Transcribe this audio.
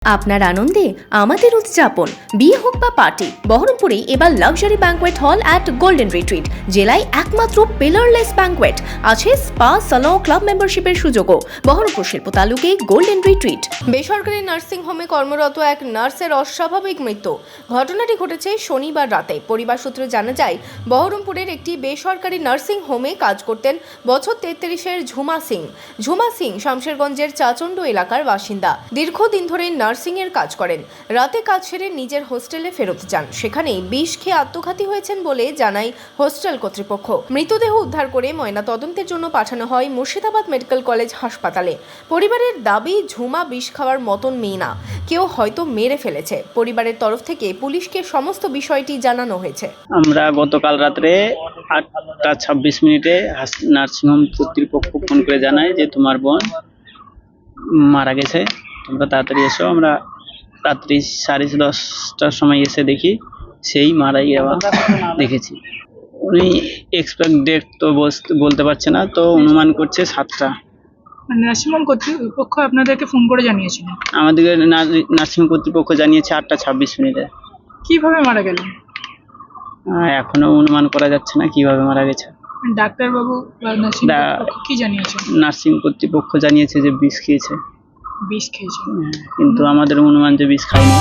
আপনার আনন্দে আমাদের উদযাপন, বিয়ে হোক বা পার্টি, বহরমপুরে এবার luxury banquet hall at golden retreat. জেলায় একমাত্র পিলারলেস ব্যাঙ্কোয়েট, আছে স্পা, সালন, ক্লাব মেম্বারশিপের সুযোগও। বহরমপুর শিল্প তালুকে গোল্ডেন রিট্রিট। বেসরকারি নার্সিং হোমে কর্মরত এক নার্সের অস্বাভাবিক মৃত্যু। ঘটনাটি ঘটেছে শনিবার রাতে। পরিবার সূত্রে জানা যায়, বহরমপুরের একটি বেসরকারি নার্সিং হোমে কাজ করতেন বছর 33-এর ঝুমা সিং। ঝুমা সিং শামশেরগঞ্জের চাচণ্ড এলাকার বাসিন্দা। দীর্ঘদিন ধরে নার্সিং এর কাজ করেন। রাতে কাজ সেরে নিজের হোস্টেলে ফেরত যান। সেখানেই বিষ খেয়ে আত্মঘাতী হয়েছেন বলে জানায় হোস্টেল কর্তৃপক্ষ। মৃতদেহ উদ্ধার করে ময়না তদন্তের জন্য পাঠানো হয় মুর্শিদাবাদ মেডিকেল কলেজ হাসপাতালে। পরিবারের দাবি, ঝুমা বিষ খাওয়ার মতন মেয়ে না, কেউ হয়তো মেরে ফেলেছে। পরিবারের তরফ থেকে পুলিশকে সমস্ত বিষয়টি জানানো হয়েছে। আমরা গতকাল রাত্রে 8:26 নার্সিংহোম কর্তৃপক্ষ ফোন করে জানায় যে তোমার বোন মারা গেছে, তোমরা তাড়াতাড়ি এসো। আমরা রাত্রি 10:30টার সময় এসে দেখি সেই মারাই যাওয়া দেখেছি। উনি এক্সপ্যাক্ট ডেট তো বলতে পারছে না, তো অনুমান করছে 7টা। নার্সিংহোম কর্তৃপক্ষ আপনাদেরকে ফোন করে জানিয়েছিলেন? আমাদেরকে নার্সিংহোম কর্তৃপক্ষ জানিয়েছে 8:26। কিভাবে মারা গেলেন? এখনো অনুমান করা যাচ্ছে না কিভাবে মারা গেছে। ডাক্তারবাবু বা নার্সিং কর্তৃপক্ষ কি জানিয়েছেন? নার্সিং কর্তৃপক্ষ জানিয়েছে যে বিষ খেয়েছে, বিষ খেয়েছেন। কিন্তু আমাদের অনুমান যে বিষ খায়নি।